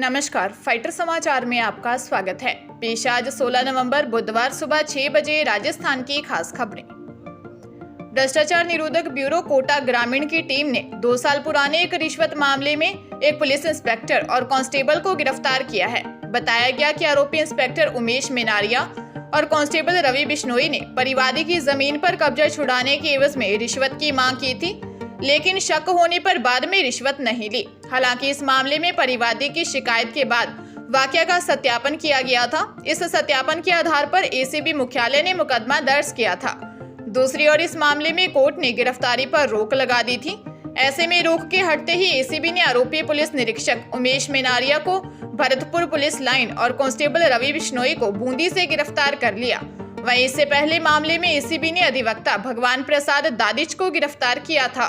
नमस्कार, फाइटर समाचार में आपका स्वागत है। पेश आज 16 नवंबर बुधवार सुबह 6 बजे राजस्थान की खास खबरें। भ्रष्टाचार निरोधक ब्यूरो कोटा ग्रामीण की टीम ने 2 साल पुराने एक रिश्वत मामले में एक पुलिस इंस्पेक्टर और कांस्टेबल को गिरफ्तार किया है। बताया गया कि आरोपी इंस्पेक्टर उमेश मेनारिया और कांस्टेबल रवि बिश्नोई ने परिवादी की जमीन पर कब्जा छुड़ाने के एवज में रिश्वत की मांग की थी, लेकिन शक होने पर बाद में रिश्वत नहीं ली। हालांकि इस मामले में परिवादी की शिकायत के बाद वाकया का सत्यापन किया गया था। इस सत्यापन के आधार पर एसीबी मुख्यालय ने मुकदमा दर्ज किया था। दूसरी ओर इस मामले में कोर्ट ने गिरफ्तारी पर रोक लगा दी थी। ऐसे में रोक के हटते ही एसीबी ने आरोपी पुलिस निरीक्षक उमेश मेनारिया को भरतपुर पुलिस लाइन और कांस्टेबल रवि बिश्नोई को बूंदी से गिरफ्तार कर लिया। वहीं इससे पहले मामले में एसीबी ने अधिवक्ता भगवान प्रसाद दादिच को गिरफ्तार किया था।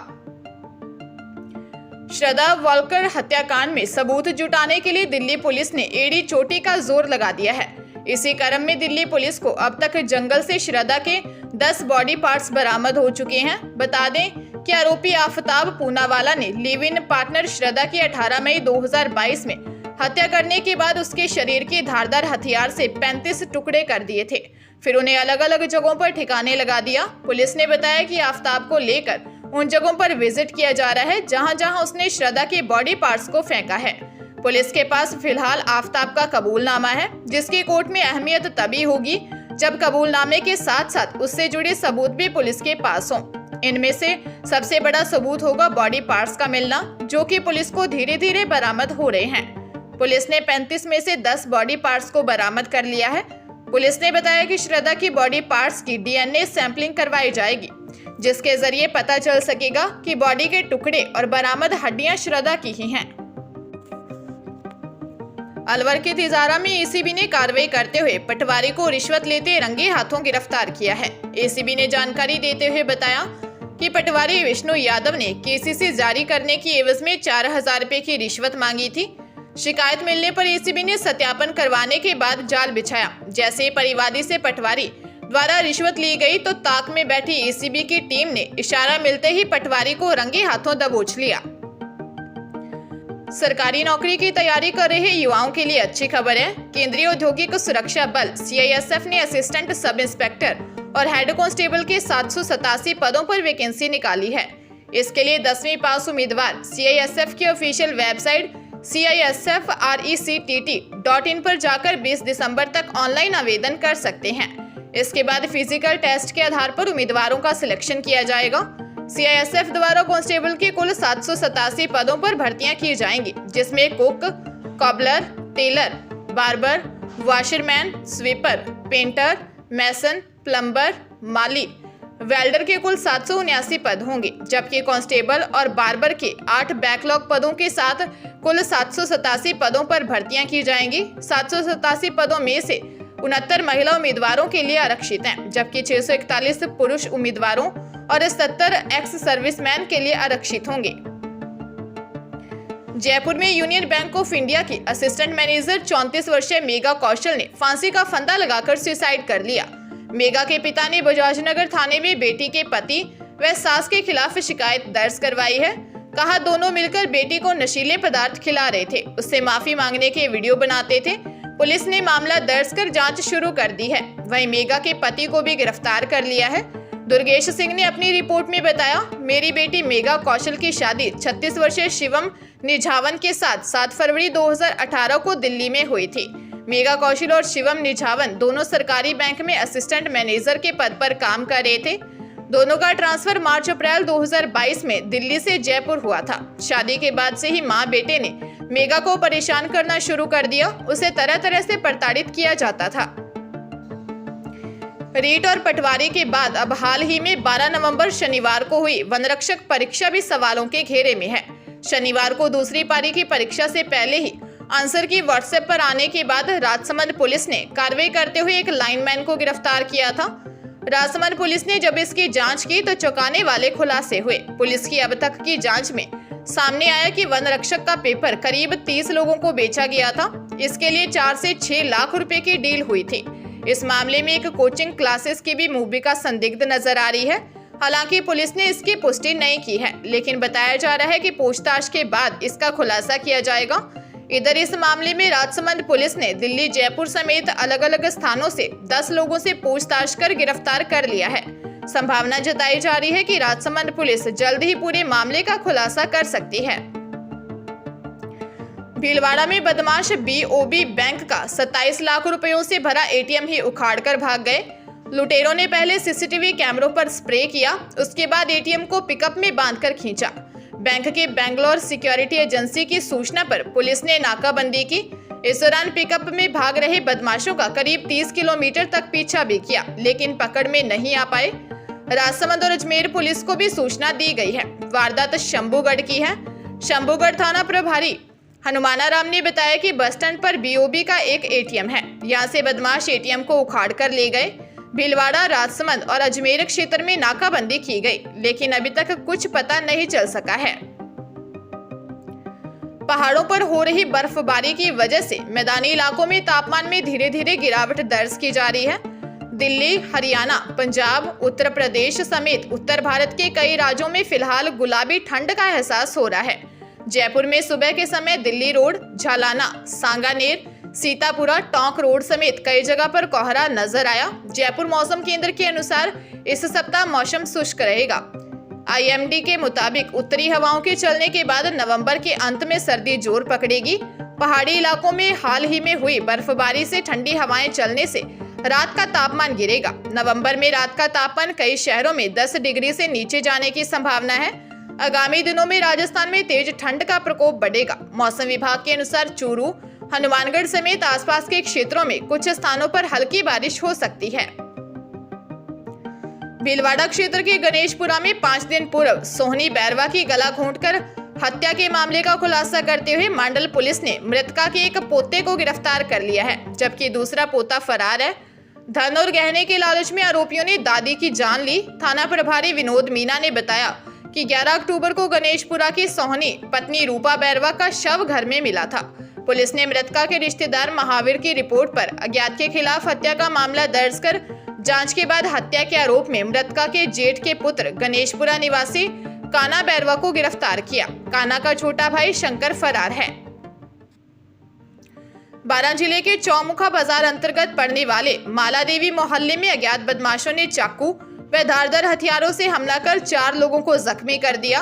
श्रद्धा वॉलकर हत्याकांड में सबूत जुटाने के लिए दिल्ली पुलिस ने एड़ी चोटी का जोर लगा दिया है। इसी क्रम में दिल्ली पुलिस को अब तक जंगल से श्रद्धा के 10 बॉडी पार्ट्स बरामद हो चुके हैं। बता दें कि आरोपी आफताब पूनावाला ने लिव इन पार्टनर श्रद्धा की 18 मई 2022 में हत्या करने के बाद उसके शरीर के धारदार हथियार से 35 टुकड़े कर दिए थे। फिर उन्हें अलग अलग जगहों पर ठिकाने लगा दिया। पुलिस ने बताया कि आफताब को लेकर उन जगहों पर विजिट किया जा रहा है जहां जहां उसने श्रद्धा के बॉडी पार्ट्स को फेंका है। पुलिस के पास फिलहाल आफताब का कबूलनामा है, जिसकी कोर्ट में अहमियत तभी होगी जब कबूलनामे के साथ साथ उससे जुड़े सबूत भी पुलिस के पास हों। इनमें से सबसे बड़ा सबूत होगा बॉडी पार्ट्स का मिलना, जो कि पुलिस को धीरे धीरे बरामद हो रहे हैं। पुलिस ने 35 में से 10 बॉडी पार्ट्स को बरामद कर लिया है। पुलिस ने बताया कि श्रद्धा की बॉडी पार्ट्स की डीएनए सैंपलिंग करवाई जाएगी, जिसके जरिए पता चल सकेगा कि बॉडी के टुकड़े और बरामद हड्डियां श्रद्धा की ही हैं। अलवर के तिजारा में एसीबी ने कार्रवाई करते हुए पटवारी को रिश्वत लेते रंगे हाथों गिरफ्तार किया है। एसीबी ने जानकारी देते हुए बताया कि पटवारी विष्णु यादव ने केसीसी जारी करने की एवज में 4000 रुपए की रिश्वत मांगी थी। शिकायत मिलने पर एसीबी ने सत्यापन करवाने के बाद जाल बिछाया। जैसे परिवादी से पटवारी द्वारा रिश्वत ली गई तो ताक में बैठी एसीबी की टीम ने इशारा मिलते ही पटवारी को रंगे हाथों दबोच लिया। सरकारी नौकरी की तैयारी कर रहे युवाओं के लिए अच्छी खबर है। केंद्रीय औद्योगिक सुरक्षा बल सीआईएसएफ ने असिस्टेंट सब इंस्पेक्टर और हेड कांस्टेबल के 787 पदों पर वैकेंसी निकाली है। इसके लिए 10वीं पास उम्मीदवार सीआईएसएफ की ऑफिशियल वेबसाइट CISFRECTT.in पर जाकर 20 दिसंबर तक ऑनलाइन आवेदन कर सकते हैं। इसके बाद फिजिकल टेस्ट के आधार पर उम्मीदवारों का सिलेक्शन किया जाएगा। सीआईएसएफ द्वारा कांस्टेबल के कुल 787 पदों पर भर्तियां की जाएंगी, जिसमें cook, cobbler, tailor, barber, washerman, sweeper, painter, mason, plumber, माली, वेल्डर के कुल 779 पद होंगे, जबकि कांस्टेबल और बार्बर के 8 बैकलॉग पदों के साथ कुल 787 पदों पर भर्तियां की जाएंगी। 787 पदों में से 69 महिला उम्मीदवारों के लिए आरक्षित हैं, जबकि 641 पुरुष उम्मीदवारों और 77 एक्स सर्विसमैन के लिए आरक्षित होंगे। जयपुर में यूनियन बैंक ऑफ इंडिया की असिस्टेंट मैनेजर 34 वर्षीय मेघा कौशल ने फांसी का फंदा लगाकर सुसाइड कर लिया। मेघा के पिता ने बजाजनगर थाने में बेटी के पति व सास के खिलाफ शिकायत दर्ज करवाई है। कहा दोनों मिलकर बेटी को नशीले पदार्थ खिला रहे थे, उससे माफी मांगने के वीडियो बनाते थे। पुलिस ने मामला दर्ज कर जांच शुरू कर दी है। वहीं मेघा के पति को भी गिरफ्तार कर लिया है। दुर्गेश सिंह ने अपनी रिपोर्ट में बताया, मेरी बेटी मेघा कौशल की शादी 36 वर्षीय शिवम निझावन के साथ 7 फरवरी 2018 को दिल्ली में हुई थी। मेघा कौशल और शिवम निझावन दोनों सरकारी बैंक में असिस्टेंट मैनेजर के पद पर काम कर रहे थे। दोनों का ट्रांसफर मार्च-अप्रैल 2022 में दिल्ली से जयपुर हुआ था। शादी के बाद से ही मां बेटे ने मेघा को परेशान करना शुरू कर दिया। उसे तरह तरह से प्रताड़ित किया जाता था। रीट और पटवारी के बाद अब हाल ही में 12 नवंबर शनिवार को हुई वनरक्षक परीक्षा भी सवालों के घेरे में है। शनिवार को दूसरी पारी की परीक्षा से पहले ही आंसर की व्हाट्सएप पर आने के बाद राजसमंद पुलिस ने कार्रवाई करते हुए एक लाइनमैन को गिरफ्तार किया था। राजसमंद पुलिस ने जब इसकी जांच की तो चौंकाने वाले खुलासे हुए। पुलिस की अब तक की जांच में सामने आया कि वन रक्षक का पेपर करीब 30 लोगों को बेचा गया था। इसके लिए 4 से 6 लाख रुपए की डील हुई थी। इस मामले में एक कोचिंग क्लासेस की भी भूमिका संदिग्ध नजर आ रही है। हालांकि पुलिस ने इसकी पुष्टि नहीं की है, लेकिन बताया जा रहा है कि पूछताछ के बाद इसका खुलासा किया जाएगा। इधर इस मामले में राजसमंद पुलिस ने दिल्ली, जयपुर समेत अलग अलग स्थानों से 10 लोगों से पूछताछ कर गिरफ्तार कर लिया है। संभावना जताई जा रही है कि राजसमंद पुलिस जल्द ही पूरे मामले का खुलासा कर सकती है। भीलवाड़ा में बदमाश बीओबी बैंक का 27 लाख रुपयों से भरा एटीएम ही उखाड़कर भाग गए। लुटेरों ने पहले सीसीटीवी कैमरों पर स्प्रे किया, उसके बाद एटीएम को पिकअप में बांधकर खींचा। बैंक के बेंगलोर सिक्योरिटी एजेंसी की सूचना पर पुलिस ने नाकाबंदी की। इस दौरान पिकअप में भाग रहे बदमाशों का करीब 30 किलोमीटर तक पीछा भी किया, लेकिन पकड़ में नहीं आ पाए। राजसमंद और अजमेर पुलिस को भी सूचना दी गई है। वारदात शंभूगढ़ की है। शंभूगढ़ थाना प्रभारी हनुमानाराम ने बताया कि बस स्टैंड पर बीओबी का एक एटीएम है। यहाँ से बदमाश एटीएम को उखाड़ कर ले गए। भीलवाड़ा, राजसमंद और अजमेर क्षेत्र में नाकाबंदी की गई, लेकिन अभी तक कुछ पता नहीं चल सका है। पहाड़ों पर हो रही बर्फबारी की वजह से मैदानी इलाकों में तापमान में धीरे धीरे गिरावट दर्ज की जा रही है। दिल्ली, हरियाणा, पंजाब, उत्तर प्रदेश समेत उत्तर भारत के कई राज्यों में फिलहाल गुलाबी ठंड का एहसास हो रहा है। जयपुर में सुबह के समय दिल्ली रोड, झालाना, सांगानेर, सीतापुरा, टोंक रोड समेत कई जगह पर कोहरा नजर आया। जयपुर मौसम केंद्र के अनुसार इस सप्ताह मौसम शुष्क रहेगा। आईएमडी के मुताबिक उत्तरी हवाओं के चलने के बाद नवंबर के अंत में सर्दी जोर पकड़ेगी। पहाड़ी इलाकों में हाल ही में हुई बर्फबारी से ठंडी हवाएं चलने से रात का तापमान गिरेगा। नवंबर में रात का तापमान कई शहरों में 10 डिग्री से नीचे जाने की संभावना है। आगामी दिनों में राजस्थान में तेज ठंड का प्रकोप बढ़ेगा। मौसम विभाग के अनुसार चूरू, हनुमानगढ़ समेत आसपास के क्षेत्रों में कुछ स्थानों पर हल्की बारिश हो सकती है। भीलवाड़ा क्षेत्र के गणेशपुरा में 5 दिन पूर्व सोहनी बैरवा की गला घोंटकर हत्या के मामले का खुलासा करते हुए मंडल पुलिस ने मृतका के एक पोते को गिरफ्तार कर लिया है, जबकि दूसरा पोता फरार है। धन और गहने के लालच में आरोपियों ने दादी की जान ली। थाना प्रभारी विनोद मीना ने बताया कि 11 अक्टूबर को गणेशपुरा की सोहनी पत्नी रूपा बैरवा का शव घर में मिला था। पुलिस ने मृतका के रिश्तेदार महावीर की रिपोर्ट पर अज्ञात के खिलाफ हत्या का मामला दर्ज कर जांच के बाद हत्या के आरोप में मृतका के जेठ के पुत्र गणेशपुरा निवासी काना बैरवा को गिरफ्तार किया। काना का छोटा भाई शंकर फरार है। बारां जिले के चौमुखा बाजार अंतर्गत पड़ने वाले मालादेवी मोहल्ले में अज्ञात बदमाशों ने चाकू व धारदार हथियारों से हमला कर 4 लोगों को जख्मी कर दिया।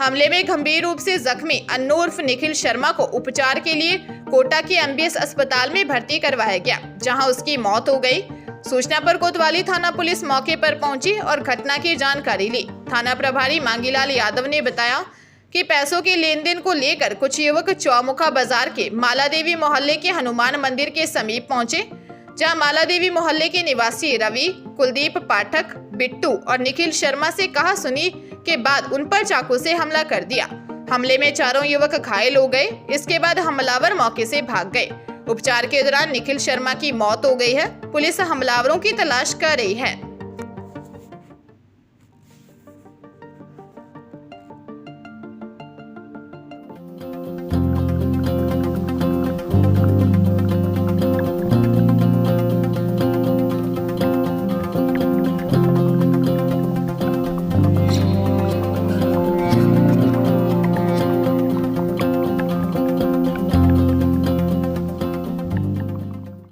हमले में गंभीर रूप से जख्मी अन्नू उर्फ निखिल शर्मा को उपचार के लिए कोटा के एमबीएस अस्पताल में भर्ती करवाया गया, जहां उसकी मौत हो गई। सूचना पर कोतवाली थाना पुलिस मौके पर पहुंची और घटना की जानकारी ली। थाना प्रभारी मांगीलाल यादव ने बताया कि पैसों के लेन देन को लेकर कुछ युवक चौमुखा बाजार के मालादेवी मोहल्ले के हनुमान मंदिर के समीप पहुंचे, जहां मालादेवी मोहल्ले के निवासी रवि, कुलदीप पाठक, बिट्टू और निखिल शर्मा से कहा सुनी के बाद उन पर चाकू से हमला कर दिया। हमले में 4 युवक घायल हो गए। इसके बाद हमलावर मौके से भाग गए। उपचार के दौरान निखिल शर्मा की मौत हो गई है। पुलिस हमलावरों की तलाश कर रही है।